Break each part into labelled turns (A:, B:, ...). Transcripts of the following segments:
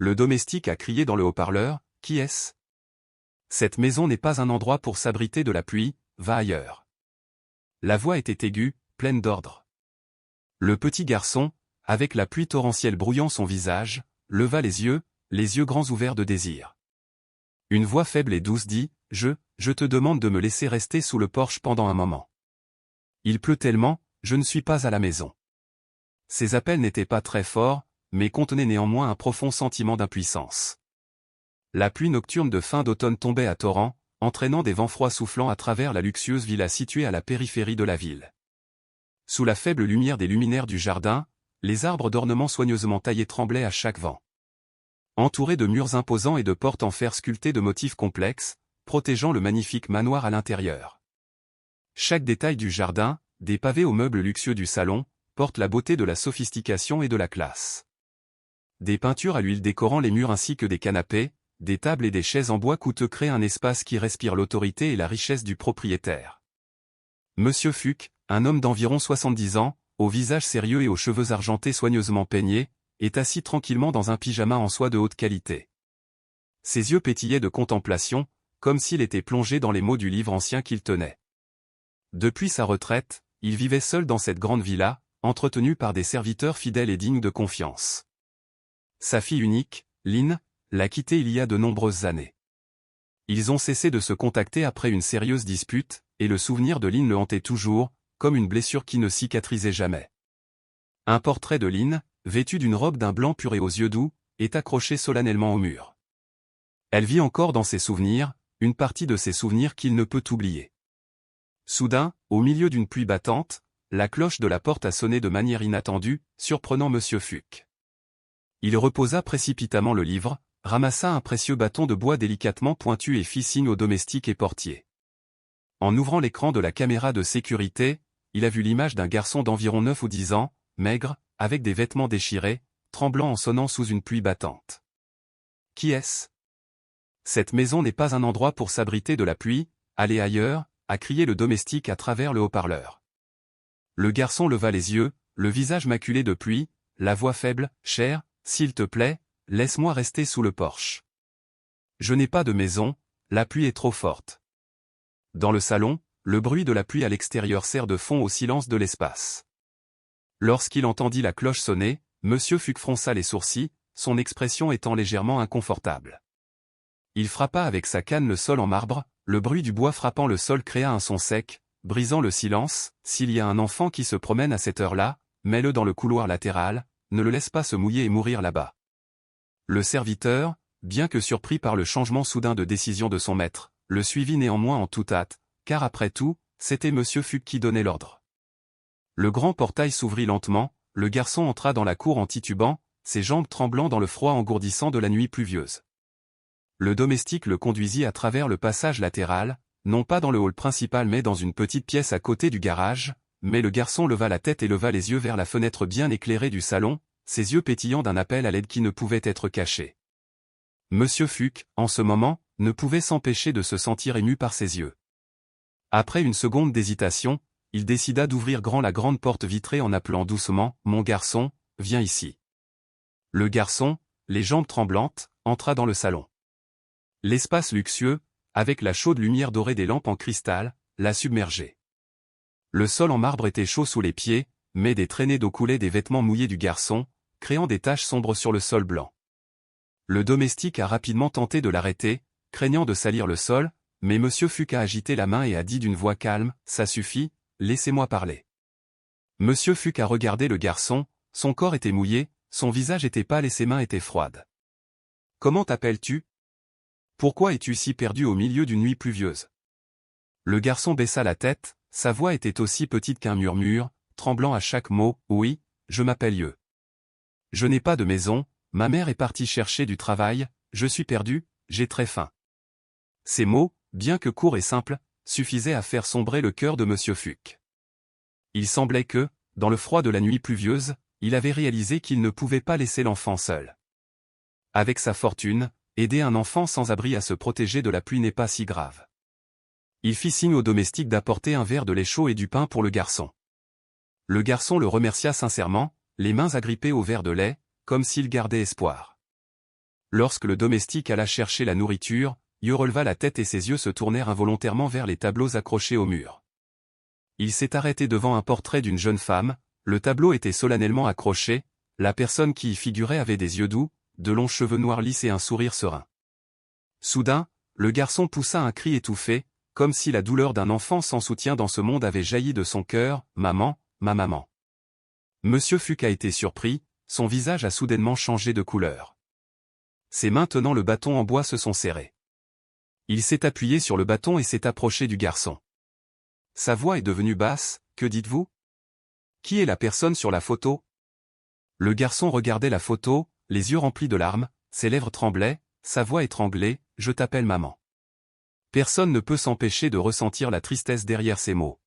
A: Le domestique a crié dans le haut-parleur, « Qui est-ce ? Cette maison n'est pas un endroit pour s'abriter de la pluie, va ailleurs. » La voix était aiguë, pleine d'ordre. Le petit garçon, avec la pluie torrentielle brouillant son visage, leva les yeux grands ouverts de désir. Une voix faible et douce dit, « Je te demande de me laisser rester sous le porche pendant un moment. Il pleut tellement, je ne suis pas à la maison. » Ces appels n'étaient pas très forts, mais contenaient néanmoins un profond sentiment d'impuissance. La pluie nocturne de fin d'automne tombait à torrents, entraînant des vents froids soufflant à travers la luxueuse villa située à la périphérie de la ville. Sous la faible lumière des luminaires du jardin, les arbres d'ornement soigneusement taillés tremblaient à chaque vent. Entourés de murs imposants et de portes en fer sculptées de motifs complexes, protégeant le magnifique manoir à l'intérieur. Chaque détail du jardin, des pavés aux meubles luxueux du salon, porte la beauté de la sophistication et de la classe. Des peintures à l'huile décorant les murs ainsi que des canapés, des tables et des chaises en bois coûteux créent un espace qui respire l'autorité et la richesse du propriétaire. Monsieur Fuchs, un homme d'environ 70 ans, au visage sérieux et aux cheveux argentés soigneusement peignés, est assis tranquillement dans un pyjama en soie de haute qualité. Ses yeux pétillaient de contemplation, comme s'il était plongé dans les mots du livre ancien qu'il tenait. Depuis sa retraite, il vivait seul dans cette grande villa, entretenue par des serviteurs fidèles et dignes de confiance. Sa fille unique, Lynn, l'a quitté il y a de nombreuses années. Ils ont cessé de se contacter après une sérieuse dispute, et le souvenir de Lynn le hantait toujours, comme une blessure qui ne cicatrisait jamais. Un portrait de Lynn, vêtu d'une robe d'un blanc pur et aux yeux doux, est accroché solennellement au mur. Elle vit encore dans ses souvenirs, une partie de ses souvenirs qu'il ne peut oublier. Soudain, au milieu d'une pluie battante, la cloche de la porte a sonné de manière inattendue, surprenant Monsieur Fuchs. Il reposa précipitamment le livre, ramassa un précieux bâton de bois délicatement pointu et fit signe au domestique et portier. En ouvrant l'écran de la caméra de sécurité, il a vu l'image d'un garçon d'environ 9 ou 10 ans, maigre, avec des vêtements déchirés, tremblant en sonnant sous une pluie battante. Qui est-ce ? Cette maison n'est pas un endroit pour s'abriter de la pluie, allez ailleurs, a crié le domestique à travers le haut-parleur. Le garçon leva les yeux, le visage maculé de pluie, la voix faible, « Cher, s'il te plaît, laisse-moi rester sous le porche. Je n'ai pas de maison, la pluie est trop forte. » Dans le salon, le bruit de la pluie à l'extérieur sert de fond au silence de l'espace. Lorsqu'il entendit la cloche sonner, Monsieur Fuchs fronça les sourcils, son expression étant légèrement inconfortable. Il frappa avec sa canne le sol en marbre, le bruit du bois frappant le sol créa un son sec, brisant le silence. S'il y a un enfant qui se promène à cette heure-là, mets-le dans le couloir latéral, ne le laisse pas se mouiller et mourir là-bas. Le serviteur, bien que surpris par le changement soudain de décision de son maître, le suivit néanmoins en toute hâte, car après tout, c'était Monsieur Fuchs qui donnait l'ordre. Le grand portail s'ouvrit lentement, le garçon entra dans la cour en titubant, ses jambes tremblant dans le froid engourdissant de la nuit pluvieuse. Le domestique le conduisit à travers le passage latéral, non pas dans le hall principal mais dans une petite pièce à côté du garage, mais le garçon leva la tête et leva les yeux vers la fenêtre bien éclairée du salon, ses yeux pétillant d'un appel à l'aide qui ne pouvait être caché. Monsieur Fuchs, en ce moment, ne pouvait s'empêcher de se sentir ému par ses yeux. Après une seconde d'hésitation, il décida d'ouvrir grand la grande porte vitrée en appelant doucement, « Mon garçon, viens ici. » Le garçon, les jambes tremblantes, entra dans le salon. L'espace luxueux, avec la chaude lumière dorée des lampes en cristal, l'a submergé. Le sol en marbre était chaud sous les pieds, mais des traînées d'eau coulaient des vêtements mouillés du garçon, créant des taches sombres sur le sol blanc. Le domestique a rapidement tenté de l'arrêter, craignant de salir le sol, mais Monsieur Fuchs a agité la main et a dit d'une voix calme, « Ça suffit, laissez-moi parler. » Monsieur Fuchs a regardé le garçon, son corps était mouillé, son visage était pâle et ses mains étaient froides. « Comment t'appelles-tu ? Pourquoi es-tu si perdu au milieu d'une nuit pluvieuse ?» Le garçon baissa la tête, sa voix était aussi petite qu'un murmure, tremblant à chaque mot, « Oui, je m'appelle Yeux. Je n'ai pas de maison, ma mère est partie chercher du travail, je suis perdu, j'ai très faim. » Ces mots, bien que courts et simples, suffisaient à faire sombrer le cœur de Monsieur Fuchs. Il semblait que, dans le froid de la nuit pluvieuse, il avait réalisé qu'il ne pouvait pas laisser l'enfant seul. Avec sa fortune, aider un enfant sans abri à se protéger de la pluie n'est pas si grave. Il fit signe au domestique d'apporter un verre de lait chaud et du pain pour le garçon. Le garçon le remercia sincèrement, les mains agrippées au verre de lait, comme s'il gardait espoir. Lorsque le domestique alla chercher la nourriture, Yeux releva la tête et ses yeux se tournèrent involontairement vers les tableaux accrochés au mur. Il s'est arrêté devant un portrait d'une jeune femme, le tableau était solennellement accroché, la personne qui y figurait avait des yeux doux, de longs cheveux noirs lisses et un sourire serein. Soudain, le garçon poussa un cri étouffé, comme si la douleur d'un enfant sans soutien dans ce monde avait jailli de son cœur. « Maman, ma maman !» Monsieur Fuck a été surpris, son visage a soudainement changé de couleur. Ses mains tenant le bâton en bois se sont serrées. Il s'est appuyé sur le bâton et s'est approché du garçon. Sa voix est devenue basse. « Que dites-vous ? Qui est la personne sur la photo ?» Le garçon regardait la photo, les yeux remplis de larmes, ses lèvres tremblaient, sa voix étranglée. « Je t'appelle maman. » Personne ne peut s'empêcher de ressentir la tristesse derrière ces mots.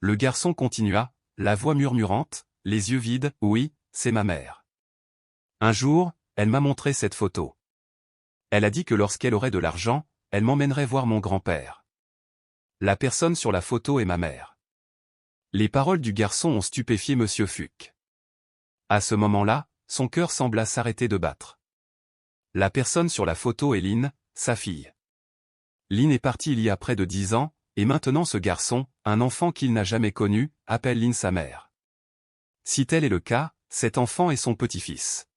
A: Le garçon continua, la voix murmurante, les yeux vides. « Oui, c'est ma mère. Un jour, elle m'a montré cette photo. Elle a dit que lorsqu'elle aurait de l'argent, elle m'emmènerait voir mon grand-père. La personne sur la photo est ma mère. » Les paroles du garçon ont stupéfié Monsieur Fuck. À ce moment-là, son cœur sembla s'arrêter de battre. La personne sur la photo est Lynn, sa fille. Lynn est partie il y a près de 10 ans, et maintenant ce garçon, un enfant qu'il n'a jamais connu, appelle Lynn sa mère. Si tel est le cas, cet enfant est son petit-fils.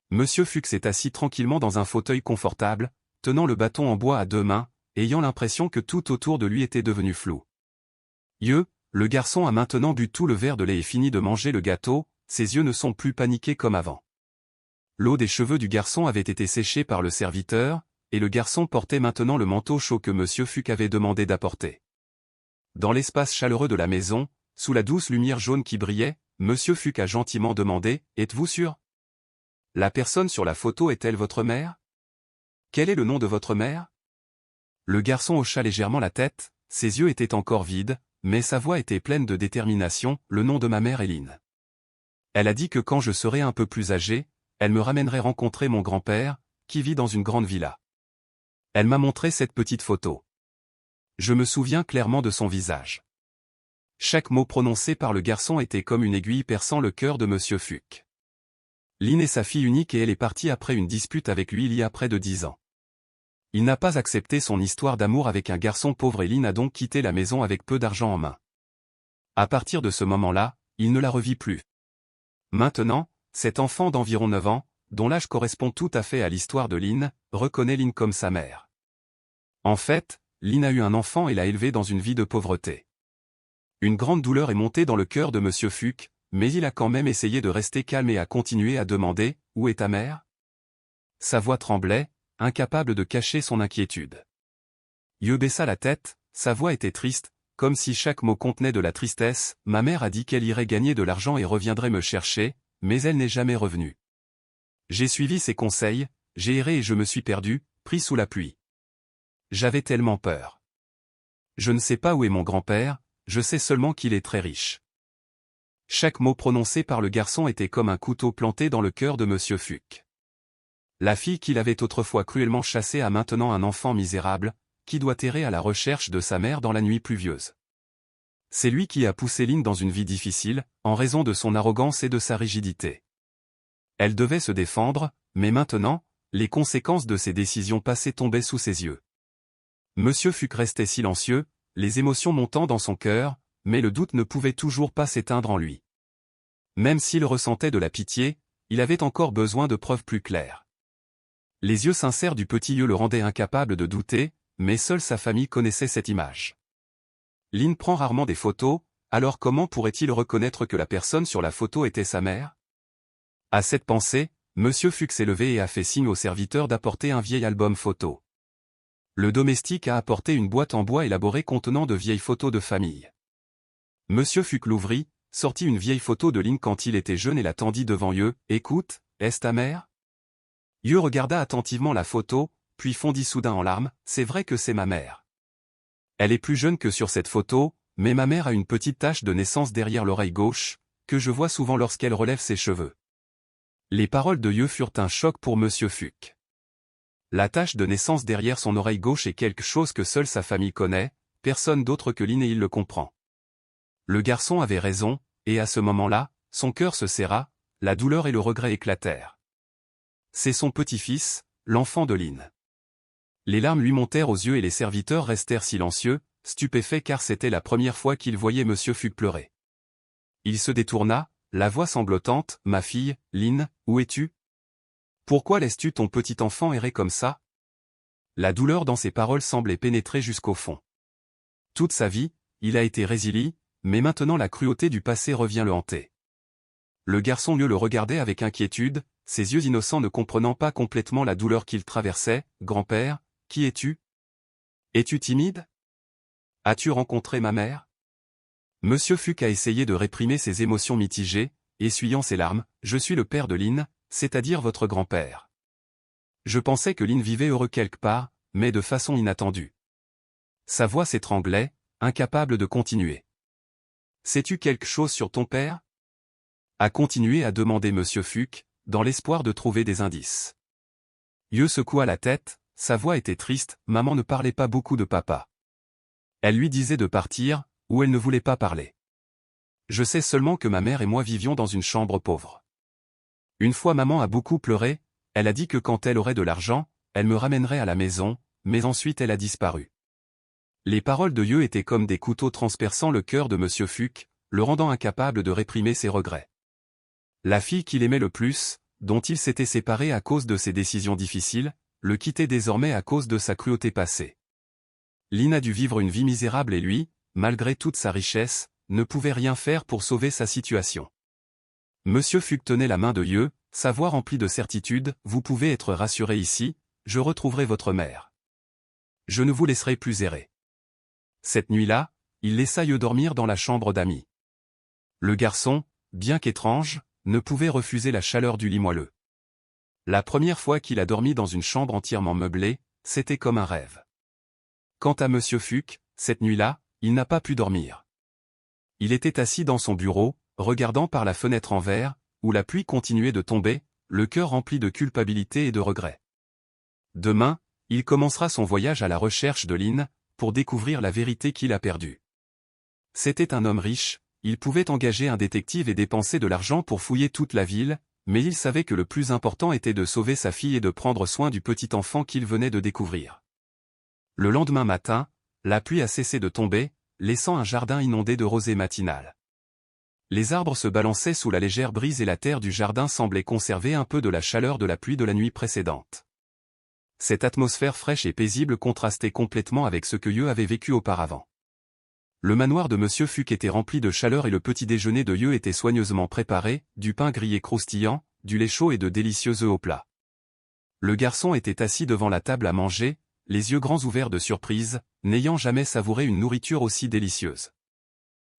A: Monsieur Fuck s'est assis tranquillement dans un fauteuil confortable, tenant le bâton en bois à 2 mains, ayant l'impression que tout autour de lui était devenu flou. Le garçon a maintenant bu tout le verre de lait et fini de manger le gâteau, ses yeux ne sont plus paniqués comme avant. L'eau des cheveux du garçon avait été séchée par le serviteur, et le garçon portait maintenant le manteau chaud que Monsieur Fuck avait demandé d'apporter. Dans l'espace chaleureux de la maison, sous la douce lumière jaune qui brillait, Monsieur Fuck a gentiment demandé « Êtes-vous sûr ? La personne sur la photo est-elle votre mère ? Quel est le nom de votre mère ?» Le garçon hocha légèrement la tête, ses yeux étaient encore vides, mais sa voix était pleine de détermination. « Le nom de ma mère est Lynn. Elle a dit que quand je serai un peu plus âgé, elle me ramènerait rencontrer mon grand-père, qui vit dans une grande villa. Elle m'a montré cette petite photo. Je me souviens clairement de son visage. » Chaque mot prononcé par le garçon était comme une aiguille perçant le cœur de Monsieur Fuck. Lynn est sa fille unique et elle est partie après une dispute avec lui il y a près de 10 ans. Il n'a pas accepté son histoire d'amour avec un garçon pauvre et Lynn a donc quitté la maison avec peu d'argent en main. À partir de ce moment-là, il ne la revit plus. Maintenant, cet enfant d'environ 9 ans, dont l'âge correspond tout à fait à l'histoire de Lynn, reconnaît Lynn comme sa mère. En fait, Lynn a eu un enfant et l'a élevé dans une vie de pauvreté. Une grande douleur est montée dans le cœur de Monsieur Fuck, mais il a quand même essayé de rester calme et a continué à demander « Où est ta mère ?» Sa voix tremblait, incapable de cacher son inquiétude. Yeux baissa la tête, sa voix était triste, comme si chaque mot contenait de la tristesse. « Ma mère a dit qu'elle irait gagner de l'argent et reviendrait me chercher, mais elle n'est jamais revenue. J'ai suivi ses conseils, j'ai erré et je me suis perdu, pris sous la pluie. J'avais tellement peur. Je ne sais pas où est mon grand-père, je sais seulement qu'il est très riche. » Chaque mot prononcé par le garçon était comme un couteau planté dans le cœur de Monsieur Fuck. La fille qu'il avait autrefois cruellement chassée a maintenant un enfant misérable, qui doit errer à la recherche de sa mère dans la nuit pluvieuse. C'est lui qui a poussé Lynn dans une vie difficile, en raison de son arrogance et de sa rigidité. Elle devait se défendre, mais maintenant, les conséquences de ses décisions passées tombaient sous ses yeux. Monsieur Fuck restait silencieux, les émotions montant dans son cœur, mais le doute ne pouvait toujours pas s'éteindre en lui. Même s'il ressentait de la pitié, il avait encore besoin de preuves plus claires. Les yeux sincères du petit Yeux le rendaient incapable de douter, mais seule sa famille connaissait cette image. Lynn prend rarement des photos, alors comment pourrait-il reconnaître que la personne sur la photo était sa mère? À cette pensée, Monsieur Fuck s'est levé et a fait signe au serviteur d'apporter un vieil album photo. Le domestique a apporté une boîte en bois élaborée contenant de vieilles photos de famille. Monsieur Fuck l'ouvrit, sortit une vieille photo de Lynn quand il était jeune et la tendit devant Yeux. « Écoute, est-ce ta mère ?» Yeux regarda attentivement la photo, puis fondit soudain en larmes. « C'est vrai que c'est ma mère. Elle est plus jeune que sur cette photo, mais ma mère a une petite tache de naissance derrière l'oreille gauche, que je vois souvent lorsqu'elle relève ses cheveux. » Les paroles de Yeux furent un choc pour Monsieur Fuck. La tache de naissance derrière son oreille gauche est quelque chose que seule sa famille connaît, personne d'autre que Lynn et il le comprend. Le garçon avait raison, et à ce moment-là, son cœur se serra, la douleur et le regret éclatèrent. C'est son petit-fils, l'enfant de Lynn. Les larmes lui montèrent aux yeux et les serviteurs restèrent silencieux, stupéfaits car c'était la première fois qu'ils voyaient Monsieur Fogg pleurer. Il se détourna, la voix sanglotante, « Ma fille, Lynn, où es-tu? Pourquoi laisses-tu ton petit enfant errer comme ça ?» La douleur dans ses paroles semblait pénétrer jusqu'au fond. Toute sa vie, il a été résilient, mais maintenant la cruauté du passé revient le hanter. Le garçon le regardait avec inquiétude, ses yeux innocents ne comprenant pas complètement la douleur qu'il traversait. « Grand-père, qui es-tu? Es-tu timide? As-tu rencontré ma mère ?» Monsieur Fogg a essayé de réprimer ses émotions mitigées, essuyant ses larmes. « Je suis le père de Lynn, c'est-à-dire votre grand-père. Je pensais que Lynn vivait heureux quelque part, mais de façon inattendue. » Sa voix s'étranglait, incapable de continuer. « Sais-tu quelque chose sur ton père ?» a continué à demander Monsieur Fogg, dans l'espoir de trouver des indices. Yeux secoua la tête, sa voix était triste. Maman ne parlait pas beaucoup de papa. Elle lui disait de partir, ou elle ne voulait pas parler. Je sais seulement que ma mère et moi vivions dans une chambre pauvre. Une fois maman a beaucoup pleuré, elle a dit que quand elle aurait de l'argent, elle me ramènerait à la maison, mais ensuite elle a disparu. Les paroles de Yeux étaient comme des couteaux transperçant le cœur de Monsieur Fogg, le rendant incapable de réprimer ses regrets. La fille qu'il aimait le plus, dont il s'était séparé à cause de ses décisions difficiles, le quittait désormais à cause de sa cruauté passée. Lynn a dû vivre une vie misérable et lui, malgré toute sa richesse, ne pouvait rien faire pour sauver sa situation. Monsieur Fogg tenait la main de Yeux, sa voix remplie de certitude. « Vous pouvez être rassuré ici, je retrouverai votre mère. Je ne vous laisserai plus errer. » Cette nuit-là, il laissa Yeux dormir dans la chambre d'Amy. Le garçon, bien qu'étrange, ne pouvait refuser la chaleur du lit moelleux. La première fois qu'il a dormi dans une chambre entièrement meublée, c'était comme un rêve. Quant à Monsieur Fogg, cette nuit-là, il n'a pas pu dormir. Il était assis dans son bureau, regardant par la fenêtre en verre, où la pluie continuait de tomber, le cœur rempli de culpabilité et de regret. Demain, il commencera son voyage à la recherche de Lynn, pour découvrir la vérité qu'il a perdue. C'était un homme riche, il pouvait engager un détective et dépenser de l'argent pour fouiller toute la ville, mais il savait que le plus important était de sauver sa fille et de prendre soin du petit enfant qu'il venait de découvrir. Le lendemain matin, la pluie a cessé de tomber, laissant un jardin inondé de rosée matinale. Les arbres se balançaient sous la légère brise et la terre du jardin semblait conserver un peu de la chaleur de la pluie de la nuit précédente. Cette atmosphère fraîche et paisible contrastait complètement avec ce que Yeux avait vécu auparavant. Le manoir de Monsieur Fogg était rempli de chaleur et le petit déjeuner de Yeux était soigneusement préparé, du pain grillé croustillant, du lait chaud et de délicieux œufs au plat. Le garçon était assis devant la table à manger, les yeux grands ouverts de surprise, n'ayant jamais savouré une nourriture aussi délicieuse.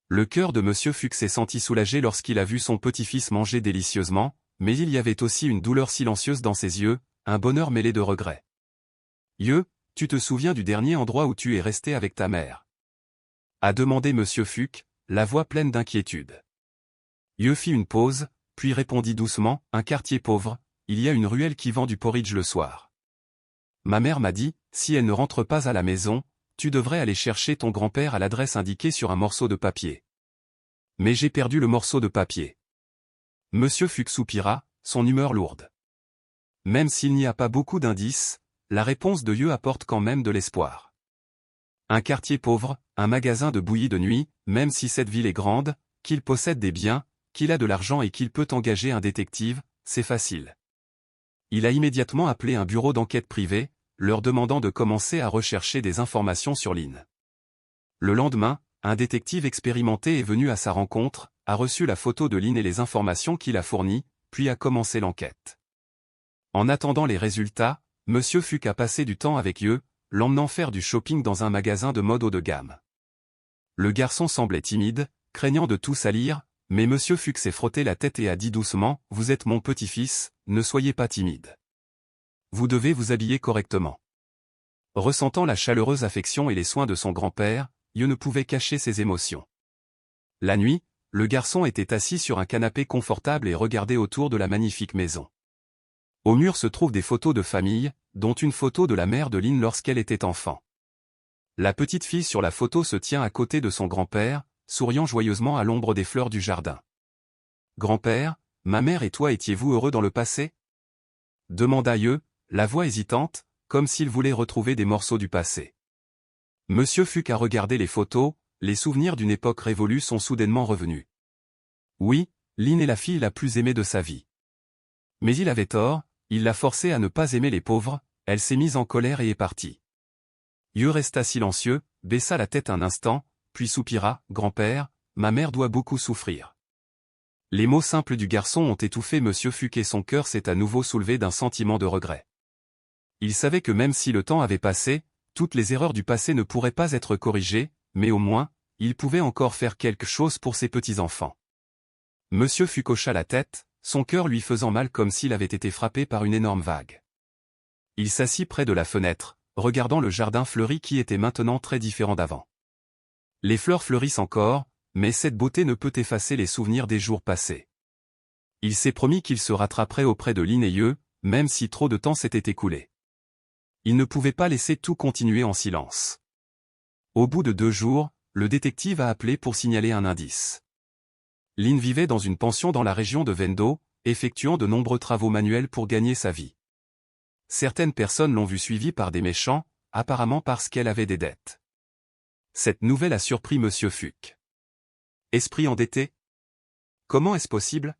A: Le cœur de Monsieur Fogg s'est senti soulagé lorsqu'il a vu son petit-fils manger délicieusement, mais il y avait aussi une douleur silencieuse dans ses yeux, un bonheur mêlé de regret. « Yeux, tu te souviens du dernier endroit où tu es resté avec ta mère ?» a demandé Monsieur Fogg, la voix pleine d'inquiétude. Yeux fit une pause, puis répondit doucement, « Un quartier pauvre, il y a une ruelle qui vend du porridge le soir. Ma mère m'a dit, si elle ne rentre pas à la maison, tu devrais aller chercher ton grand-père à l'adresse indiquée sur un morceau de papier. Mais j'ai perdu le morceau de papier. » Monsieur Fogg soupira, son humeur lourde. Même s'il n'y a pas beaucoup d'indices, la réponse de Yeux apporte quand même de l'espoir. Un quartier pauvre, un magasin de bouillie de nuit, même si cette ville est grande, qu'il possède des biens, qu'il a de l'argent et qu'il peut engager un détective, c'est facile. Il a immédiatement appelé un bureau d'enquête privé, leur demandant de commencer à rechercher des informations sur Lynn. Le lendemain, un détective expérimenté est venu à sa rencontre, a reçu la photo de Lynn et les informations qu'il a fournies, puis a commencé l'enquête. En attendant les résultats, Monsieur Fogg a passé du temps avec Yeux, l'emmenant faire du shopping dans un magasin de mode haut de gamme. Le garçon semblait timide, craignant de tout salir, mais Monsieur Fogg s'est frotté la tête et a dit doucement, « Vous êtes mon petit-fils, ne soyez pas timide. Vous devez vous habiller correctement. » Ressentant la chaleureuse affection et les soins de son grand-père, Yeux ne pouvait cacher ses émotions. La nuit, le garçon était assis sur un canapé confortable et regardait autour de la magnifique maison. Au mur se trouvent des photos de famille, dont une photo de la mère de Lynn lorsqu'elle était enfant. La petite fille sur la photo se tient à côté de son grand-père, souriant joyeusement à l'ombre des fleurs du jardin. « Grand-père, ma mère et toi étiez-vous heureux dans le passé ?» demanda Yeux, la voix hésitante, comme s'il voulait retrouver des morceaux du passé. Monsieur Fuck a regardé les photos, les souvenirs d'une époque révolue sont soudainement revenus. Oui, Lynn est la fille la plus aimée de sa vie. Mais il avait tort, il l'a forcée à ne pas aimer les pauvres, elle s'est mise en colère et est partie. Yeux resta silencieux, baissa la tête un instant, puis soupira, « Grand-père, ma mère doit beaucoup souffrir. » Les mots simples du garçon ont étouffé Monsieur Fuck et son cœur s'est à nouveau soulevé d'un sentiment de regret. Il savait que même si le temps avait passé, toutes les erreurs du passé ne pourraient pas être corrigées, mais au moins, il pouvait encore faire quelque chose pour ses petits-enfants. Monsieur Fuck hocha la tête, son cœur lui faisant mal comme s'il avait été frappé par une énorme vague. Il s'assit près de la fenêtre, regardant le jardin fleuri qui était maintenant très différent d'avant. Les fleurs fleurissent encore, mais cette beauté ne peut effacer les souvenirs des jours passés. Il s'est promis qu'il se rattraperait auprès de Lynn et Yeux, même si trop de temps s'était écoulé. Il ne pouvait pas laisser tout continuer en silence. Au bout de 2 jours, le détective a appelé pour signaler un indice. Lynn vivait dans une pension dans la région de Venlo, effectuant de nombreux travaux manuels pour gagner sa vie. Certaines personnes l'ont vue suivie par des méchants, apparemment parce qu'elle avait des dettes. Cette nouvelle a surpris Monsieur Fuck. Esprit endetté? Comment est-ce possible?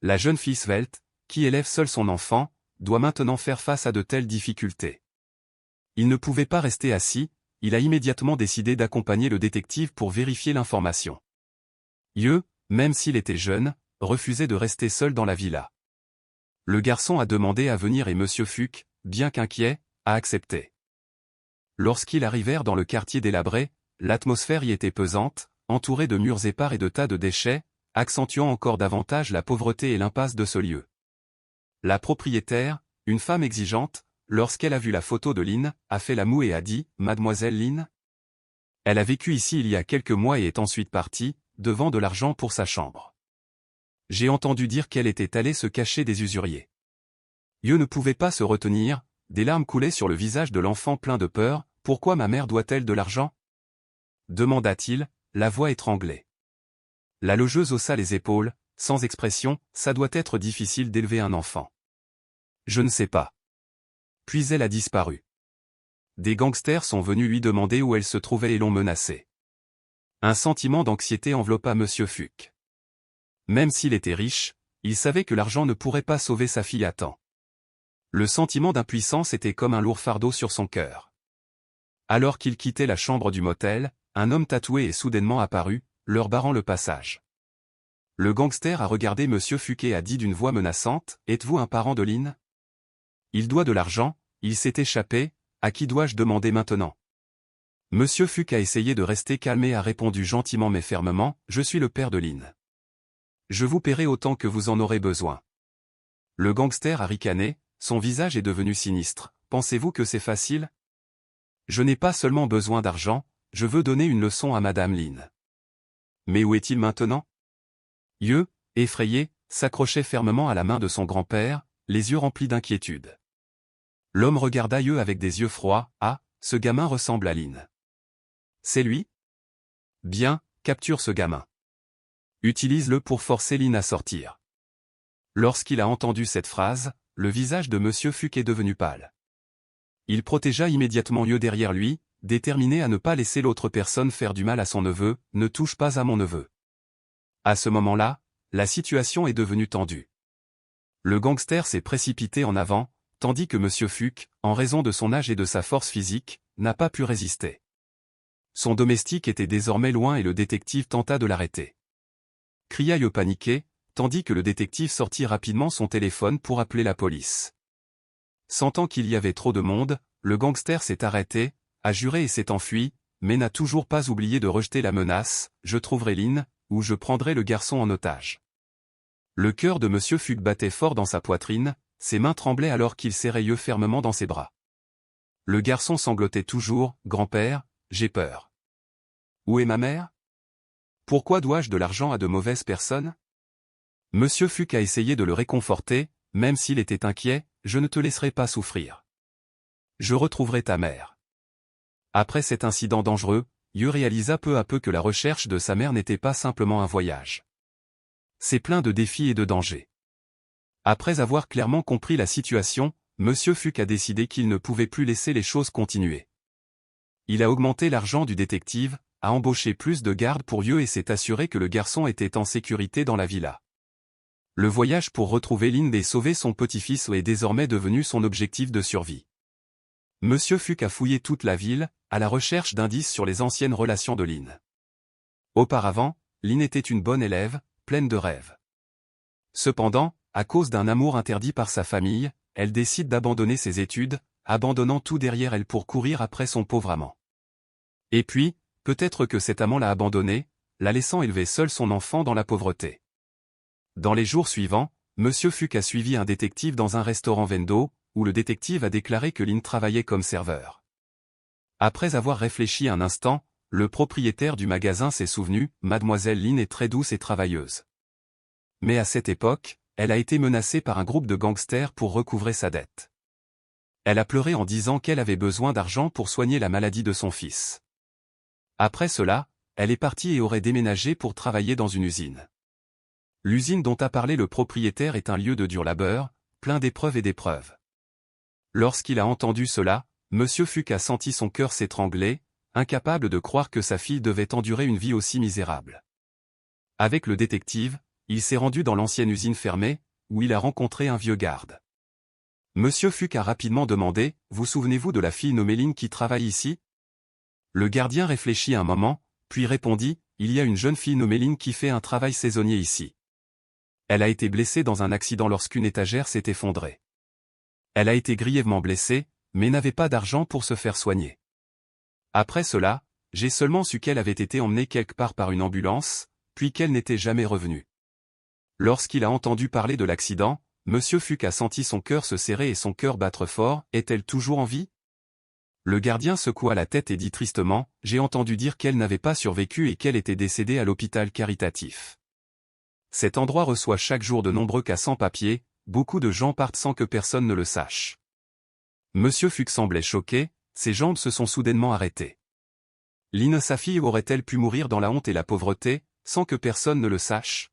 A: La jeune fille svelte, qui élève seule son enfant, doit maintenant faire face à de telles difficultés. Il ne pouvait pas rester assis, il a immédiatement décidé d'accompagner le détective pour vérifier l'information. Yeux, même s'il était jeune, refusait de rester seul dans la villa. Le garçon a demandé à venir et Monsieur Fuck, bien qu'inquiet, a accepté. Lorsqu'ils arrivèrent dans le quartier délabré, l'atmosphère y était pesante, entourée de murs épars et de tas de déchets, accentuant encore davantage la pauvreté et l'impasse de ce lieu. La propriétaire, une femme exigeante, lorsqu'elle a vu la photo de Lynn, a fait la moue et a dit « Mademoiselle Lynn ?» Elle a vécu ici il y a quelques mois et est ensuite partie, devant de l'argent pour sa chambre. J'ai entendu dire qu'elle était allée se cacher des usuriers. Yeux ne pouvait pas se retenir, des larmes coulaient sur le visage de l'enfant plein de peur. « Pourquoi ma mère doit-elle de l'argent ?» demanda-t-il, la voix étranglée. La logeuse haussa les épaules, sans expression, ça doit être difficile d'élever un enfant. Je ne sais pas. Puis elle a disparu. Des gangsters sont venus lui demander où elle se trouvait et l'ont menacée. Un sentiment d'anxiété enveloppa Monsieur Fuck. Même s'il était riche, il savait que l'argent ne pourrait pas sauver sa fille à temps. Le sentiment d'impuissance était comme un lourd fardeau sur son cœur. Alors qu'il quittait la chambre du motel, un homme tatoué est soudainement apparu, leur barrant le passage. Le gangster a regardé Monsieur Fuck et a dit d'une voix menaçante, « Êtes-vous un parent de Lynn ? Il doit de l'argent, il s'est échappé, à qui dois-je demander maintenant ?» Monsieur Fuck a essayé de rester calme et a répondu gentiment mais fermement, « Je suis le père de Lynn. Je vous paierai autant que vous en aurez besoin. » Le gangster a ricané, son visage est devenu sinistre, « Pensez-vous que c'est facile ? Je n'ai pas seulement besoin d'argent, je veux donner une leçon à Madame Lynn. » Mais où est-il maintenant ? Yeux, effrayé, s'accrochait fermement à la main de son grand-père, les yeux remplis d'inquiétude. L'homme regarda Yeux avec des yeux froids, « Ah, ce gamin ressemble à Lynn. C'est lui ? Bien, capture ce gamin. Utilise-le pour forcer Lynn à sortir. » Lorsqu'il a entendu cette phrase, le visage de Monsieur Fuck est devenu pâle. Il protégea immédiatement Yeux derrière lui, déterminé à ne pas laisser l'autre personne faire du mal à son neveu, « Ne touche pas à mon neveu. » À ce moment-là, la situation est devenue tendue. Le gangster s'est précipité en avant, tandis que Monsieur Fuck, en raison de son âge et de sa force physique, n'a pas pu résister. Son domestique était désormais loin et le détective tenta de l'arrêter. Cria Yeux paniqué, tandis que le détective sortit rapidement son téléphone pour appeler la police. Sentant qu'il y avait trop de monde, le gangster s'est arrêté, a juré et s'est enfui, mais n'a toujours pas oublié de rejeter la menace, « Je trouverai Lynn, ou je prendrai le garçon en otage. » Le cœur de Monsieur Fuck battait fort dans sa poitrine, ses mains tremblaient alors qu'il serrait Yeux fermement dans ses bras. Le garçon sanglotait toujours, « Grand-père, j'ai peur. Où est ma mère ? Pourquoi dois-je de l'argent à de mauvaises personnes ? » Monsieur Fuck a essayé de le réconforter, même s'il était inquiet, « Je ne te laisserai pas souffrir. Je retrouverai ta mère. » Après cet incident dangereux, Yeux réalisa peu à peu que la recherche de sa mère n'était pas simplement un voyage. C'est plein de défis et de dangers. Après avoir clairement compris la situation, Monsieur Fuchs a décidé qu'il ne pouvait plus laisser les choses continuer. Il a augmenté l'argent du détective, a embauché plus de gardes pour Yeux et s'est assuré que le garçon était en sécurité dans la villa. Le voyage pour retrouver Lynn et sauver son petit-fils est désormais devenu son objectif de survie. Monsieur Fuchs a fouillé toute la ville, à la recherche d'indices sur les anciennes relations de Lynn. Auparavant, Lynn était une bonne élève, pleine de rêves. Cependant, à cause d'un amour interdit par sa famille, elle décide d'abandonner ses études, abandonnant tout derrière elle pour courir après son pauvre amant. Et puis, peut-être que cet amant l'a abandonnée, la laissant élever seule son enfant dans la pauvreté. Dans les jours suivants, Monsieur Fuchs a suivi un détective dans un restaurant Vendo, où le détective a déclaré que Lynn travaillait comme serveur. Après avoir réfléchi un instant, le propriétaire du magasin s'est souvenu, Mademoiselle Lynn est très douce et travailleuse. Mais à cette époque, elle a été menacée par un groupe de gangsters pour recouvrer sa dette. Elle a pleuré en disant qu'elle avait besoin d'argent pour soigner la maladie de son fils. Après cela, elle est partie et aurait déménagé pour travailler dans une usine. L'usine dont a parlé le propriétaire est un lieu de dur labeur, plein d'épreuves et d'épreuves. Lorsqu'il a entendu cela, Monsieur Fuchs a senti son cœur s'étrangler, incapable de croire que sa fille devait endurer une vie aussi misérable. Avec le détective, il s'est rendu dans l'ancienne usine fermée, où il a rencontré un vieux garde. Monsieur Fuchs a rapidement demandé « Vous souvenez-vous de la fille nommée Lynn qui travaille ici ?» Le gardien réfléchit un moment, puis répondit « Il y a une jeune fille nommée Lynn qui fait un travail saisonnier ici. Elle a été blessée dans un accident lorsqu'une étagère s'est effondrée. Elle a été grièvement blessée, mais n'avait pas d'argent pour se faire soigner. Après cela, j'ai seulement su qu'elle avait été emmenée quelque part par une ambulance, puis qu'elle n'était jamais revenue. » Lorsqu'il a entendu parler de l'accident, Monsieur Fuchs a senti son cœur se serrer et son cœur battre fort. « Est-elle toujours en vie ?» Le gardien secoua la tête et dit tristement « J'ai entendu dire qu'elle n'avait pas survécu et qu'elle était décédée à l'hôpital caritatif. Cet endroit reçoit chaque jour de nombreux cas sans papier, beaucoup de gens partent sans que personne ne le sache. » Monsieur Fuchs semblait choqué, ses jambes se sont soudainement arrêtées. Lynn, sa fille, aurait-elle pu mourir dans la honte et la pauvreté, sans que personne ne le sache?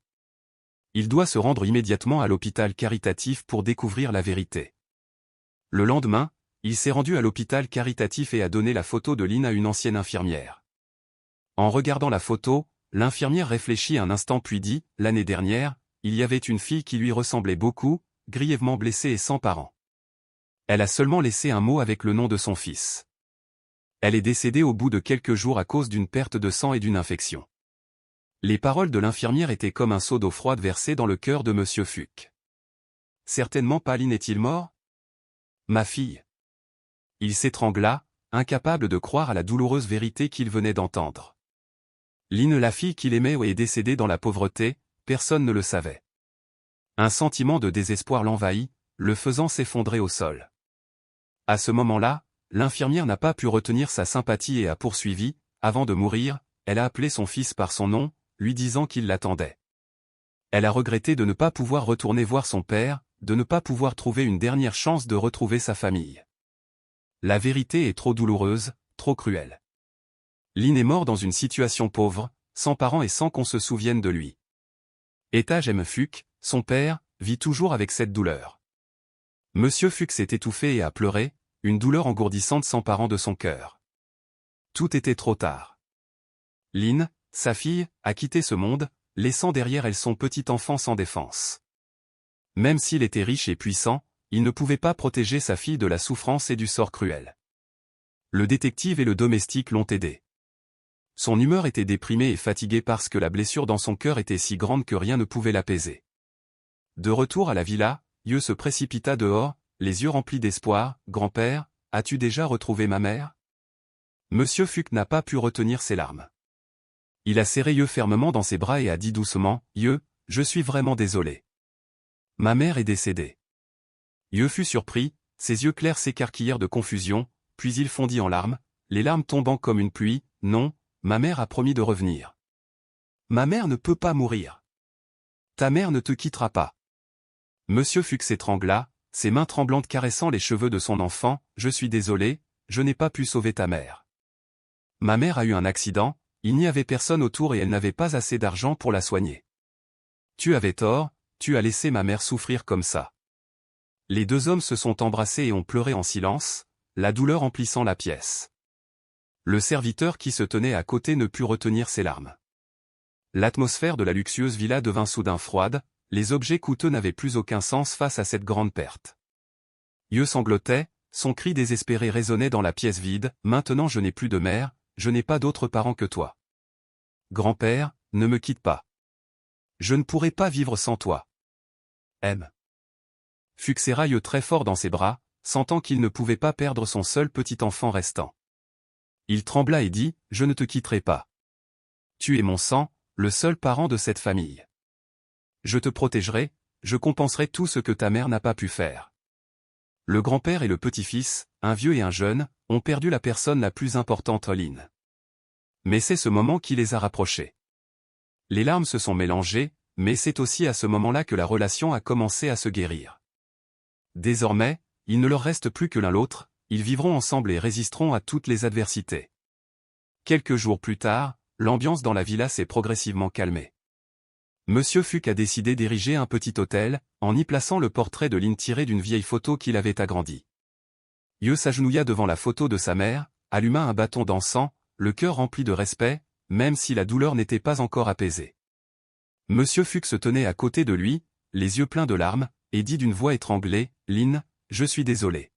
A: Il doit se rendre immédiatement à l'hôpital caritatif pour découvrir la vérité. Le lendemain, il s'est rendu à l'hôpital caritatif et a donné la photo de Lynn à une ancienne infirmière. En regardant la photo, l'infirmière réfléchit un instant puis dit « L'année dernière, il y avait une fille qui lui ressemblait beaucoup, grièvement blessée et sans parents. Elle a seulement laissé un mot avec le nom de son fils. Elle est décédée au bout de quelques jours à cause d'une perte de sang et d'une infection. » Les paroles de l'infirmière étaient comme un seau d'eau froide versé dans le cœur de Monsieur Fuchs. Certainement pas. Lynn est-il mort? Ma fille. Il s'étrangla, incapable de croire à la douloureuse vérité qu'il venait d'entendre. Lynn, la fille qu'il aimait, est décédée dans la pauvreté, personne ne le savait. Un sentiment de désespoir l'envahit, le faisant s'effondrer au sol. À ce moment-là, l'infirmière n'a pas pu retenir sa sympathie et a poursuivi, avant de mourir, elle a appelé son fils par son nom, lui disant qu'il l'attendait. Elle a regretté de ne pas pouvoir retourner voir son père, de ne pas pouvoir trouver une dernière chance de retrouver sa famille. La vérité est trop douloureuse, trop cruelle. Lynn est mort dans une situation pauvre, sans parents et sans qu'on se souvienne de lui. Etage M. Fuchs, son père, vit toujours avec cette douleur. Monsieur Fuchs s'est étouffé et a pleuré, une douleur engourdissante s'emparant de son cœur. Tout était trop tard. Lynn, sa fille, a quitté ce monde, laissant derrière elle son petit enfant sans défense. Même s'il était riche et puissant, il ne pouvait pas protéger sa fille de la souffrance et du sort cruel. Le détective et le domestique l'ont aidé. Son humeur était déprimée et fatiguée parce que la blessure dans son cœur était si grande que rien ne pouvait l'apaiser. De retour à la villa, Yeux se précipita dehors, les yeux remplis d'espoir. « Grand-père, as-tu déjà retrouvé ma mère ?» Monsieur Fuchs n'a pas pu retenir ses larmes. Il a serré Yeux fermement dans ses bras et a dit doucement « Yeux, je suis vraiment désolé. Ma mère est décédée. » Yeux fut surpris, ses yeux clairs s'écarquillèrent de confusion, puis il fondit en larmes, les larmes tombant comme une pluie. « Non, ma mère a promis de revenir. Ma mère ne peut pas mourir. Ta mère ne te quittera pas. » Monsieur Fuchs s'étrangla, ses mains tremblantes caressant les cheveux de son enfant. « Je suis désolé, je n'ai pas pu sauver ta mère. Ma mère a eu un accident, il n'y avait personne autour et elle n'avait pas assez d'argent pour la soigner. Tu avais tort, tu as laissé ma mère souffrir comme ça. Les deux hommes se sont embrassés et ont pleuré en silence, la douleur emplissant la pièce. Le serviteur qui se tenait à côté ne put retenir ses larmes. L'atmosphère de la luxueuse villa devint soudain froide, les objets coûteux n'avaient plus aucun sens face à cette grande perte. Yeux sanglotait, son cri désespéré résonnait dans la pièce vide, « Maintenant je n'ai plus de mère, je n'ai pas d'autres parents que toi. Grand-père, ne me quitte pas. Je ne pourrai pas vivre sans toi. M. Fuchs serra Yeux très fort dans ses bras, sentant qu'il ne pouvait pas perdre son seul petit enfant restant. Il trembla et dit, « Je ne te quitterai pas. Tu es mon sang, le seul parent de cette famille. Je te protégerai, je compenserai tout ce que ta mère n'a pas pu faire. » Le grand-père et le petit-fils, un vieux et un jeune, ont perdu la personne la plus importante, Lynn. Mais c'est ce moment qui les a rapprochés. Les larmes se sont mélangées, mais c'est aussi à ce moment-là que la relation a commencé à se guérir. Désormais, il ne leur reste plus que l'un l'autre, ils vivront ensemble et résisteront à toutes les adversités. Quelques jours plus tard, l'ambiance dans la villa s'est progressivement calmée. Monsieur Fuchs a décidé d'ériger un petit hôtel, en y plaçant le portrait de Lynn tiré d'une vieille photo qu'il avait agrandie. Yeux s'agenouilla devant la photo de sa mère, alluma un bâton d'encens, le cœur rempli de respect, même si la douleur n'était pas encore apaisée. Monsieur Fuchs se tenait à côté de lui, les yeux pleins de larmes, et dit d'une voix étranglée, « Lynn, je suis désolé.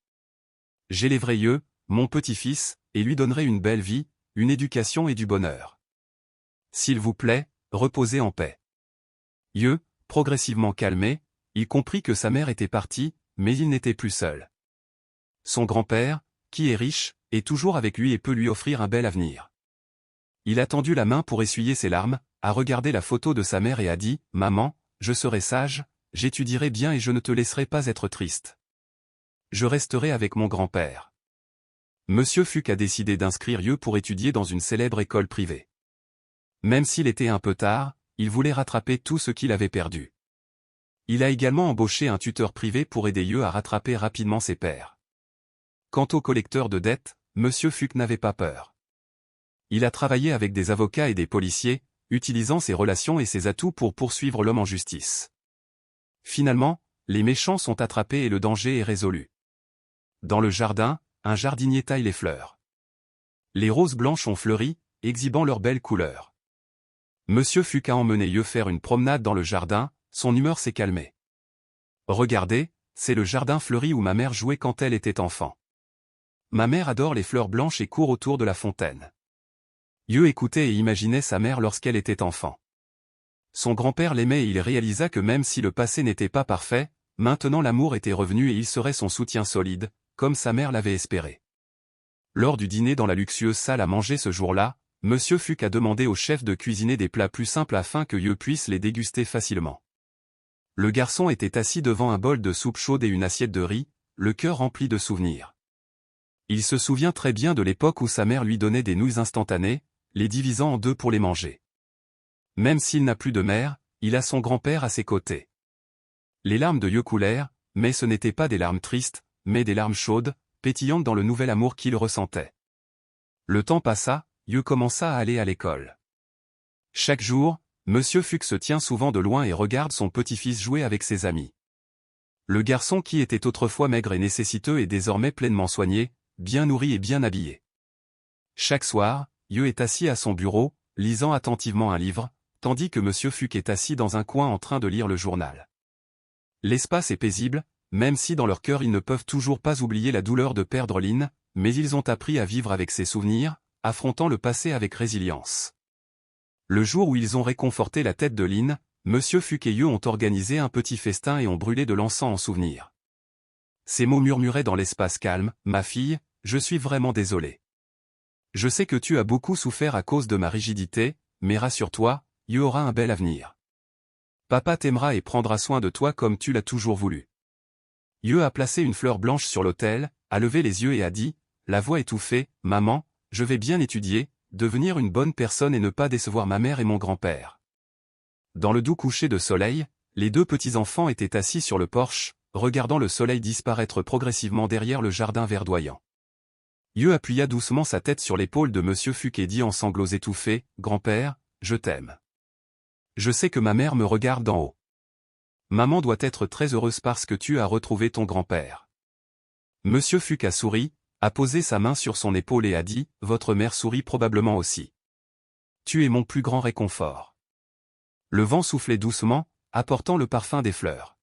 A: J'élèverai Yeux, mon petit-fils, et lui donnerai une belle vie, une éducation et du bonheur. S'il vous plaît, reposez en paix. » Yeux, progressivement calmé, il comprit que sa mère était partie, mais il n'était plus seul. Son grand-père, qui est riche, est toujours avec lui et peut lui offrir un bel avenir. Il a tendu la main pour essuyer ses larmes, a regardé la photo de sa mère et a dit, « Maman, je serai sage, j'étudierai bien et je ne te laisserai pas être triste. Je resterai avec mon grand-père. » Monsieur Fuchs a décidé d'inscrire Yeux pour étudier dans une célèbre école privée. Même s'il était un peu tard, il voulait rattraper tout ce qu'il avait perdu. Il a également embauché un tuteur privé pour aider Yeux à rattraper rapidement ses pairs. Quant au collecteur de dettes, Monsieur Fuchs n'avait pas peur. Il a travaillé avec des avocats et des policiers, utilisant ses relations et ses atouts pour poursuivre l'homme en justice. Finalement, les méchants sont attrapés et le danger est résolu. Dans le jardin, un jardinier taille les fleurs. Les roses blanches ont fleuri, exhibant leurs belles couleurs. Monsieur Fuchs a emmené Yeux faire une promenade dans le jardin, son humeur s'est calmée. « Regardez, c'est le jardin fleuri où ma mère jouait quand elle était enfant. Ma mère adore les fleurs blanches et court autour de la fontaine. » Yeux écoutait et imaginait sa mère lorsqu'elle était enfant. Son grand-père l'aimait et il réalisa que même si le passé n'était pas parfait, maintenant l'amour était revenu et il serait son soutien solide, comme sa mère l'avait espéré. Lors du dîner dans la luxueuse salle à manger ce jour-là, Monsieur Fuchs a demandé au chef de cuisiner des plats plus simples afin que Yeux puisse les déguster facilement. Le garçon était assis devant un bol de soupe chaude et une assiette de riz, le cœur rempli de souvenirs. Il se souvient très bien de l'époque où sa mère lui donnait des nouilles instantanées, les divisant en deux pour les manger. Même s'il n'a plus de mère, il a son grand-père à ses côtés. Les larmes de Yeux coulèrent, mais ce n'étaient pas des larmes tristes, mais des larmes chaudes, pétillantes dans le nouvel amour qu'il ressentait. Le temps passa, Yeux commença à aller à l'école. Chaque jour, Monsieur Fuchs se tient souvent de loin et regarde son petit-fils jouer avec ses amis. Le garçon qui était autrefois maigre et nécessiteux est désormais pleinement soigné, bien nourri et bien habillé. Chaque soir, Yeux est assis à son bureau, lisant attentivement un livre, tandis que Monsieur Fuchs est assis dans un coin en train de lire le journal. L'espace est paisible, même si dans leur cœur ils ne peuvent toujours pas oublier la douleur de perdre Lynn, mais ils ont appris à vivre avec ses souvenirs, affrontant le passé avec résilience. Le jour où ils ont réconforté la tête de Lynn, Monsieur Fuchs et Yeux ont organisé un petit festin et ont brûlé de l'encens en souvenir. Ces mots murmuraient dans l'espace calme, « Ma fille, je suis vraiment désolé. Je sais que tu as beaucoup souffert à cause de ma rigidité, mais rassure-toi, Yeux aura un bel avenir. Papa t'aimera et prendra soin de toi comme tu l'as toujours voulu. » Yeux a placé une fleur blanche sur l'autel, a levé les yeux et a dit, la voix étouffée, « Maman, je vais bien étudier, devenir une bonne personne et ne pas décevoir ma mère et mon grand-père. » Dans le doux coucher de soleil, les deux petits-enfants étaient assis sur le porche, regardant le soleil disparaître progressivement derrière le jardin verdoyant. Yeux appuya doucement sa tête sur l'épaule de Monsieur Fuchs et dit en sanglots étouffés, « Grand-père, je t'aime. Je sais que ma mère me regarde d'en haut. Maman doit être très heureuse parce que tu as retrouvé ton grand-père. Monsieur Fuc a souri, a posé sa main sur son épaule et a dit, votre mère sourit probablement aussi. Tu es mon plus grand réconfort. Le vent soufflait doucement, apportant le parfum des fleurs.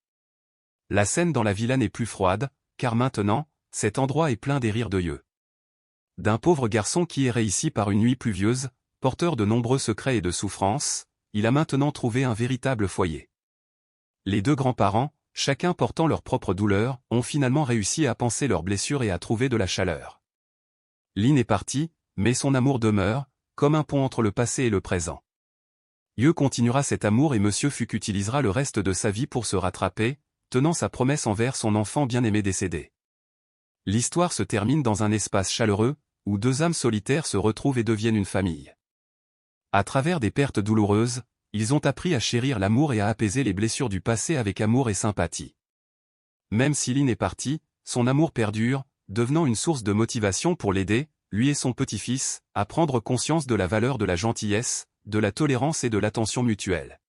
A: La scène dans la villa n'est plus froide, car maintenant, cet endroit est plein des rires d'yeux. D'un pauvre garçon qui errait ici par une nuit pluvieuse, porteur de nombreux secrets et de souffrances, il a maintenant trouvé un véritable foyer. Les deux grands-parents, chacun portant leur propre douleur, ont finalement réussi à panser leurs blessures et à trouver de la chaleur. Lynn est parti, mais son amour demeure, comme un pont entre le passé et le présent. Yeux continuera cet amour et Monsieur Fuc utilisera le reste de sa vie pour se rattraper, tenant sa promesse envers son enfant bien-aimé décédé. L'histoire se termine dans un espace chaleureux, où deux âmes solitaires se retrouvent et deviennent une famille. À travers des pertes douloureuses, ils ont appris à chérir l'amour et à apaiser les blessures du passé avec amour et sympathie. Même si Lynn est parti, son amour perdure, devenant une source de motivation pour l'aider, lui et son petit-fils, à prendre conscience de la valeur de la gentillesse, de la tolérance et de l'attention mutuelle.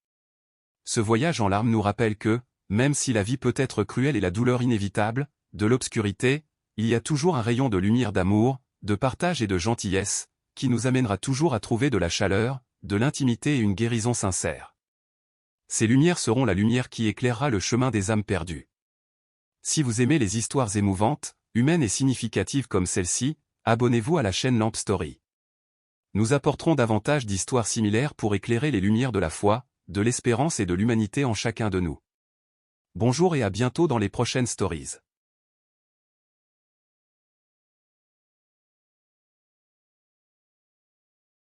A: Ce voyage en larmes nous rappelle que, même si la vie peut être cruelle et la douleur inévitable, de l'obscurité, il y a toujours un rayon de lumière d'amour, de partage et de gentillesse, qui nous amènera toujours à trouver de la chaleur, de l'intimité et une guérison sincère. Ces lumières seront la lumière qui éclairera le chemin des âmes perdues. Si vous aimez les histoires émouvantes, humaines et significatives comme celle-ci, abonnez-vous à la chaîne Lamp Story. Nous apporterons davantage d'histoires similaires pour éclairer les lumières de la foi, de l'espérance et de l'humanité en chacun de nous. Bonjour et à bientôt dans les prochaines stories.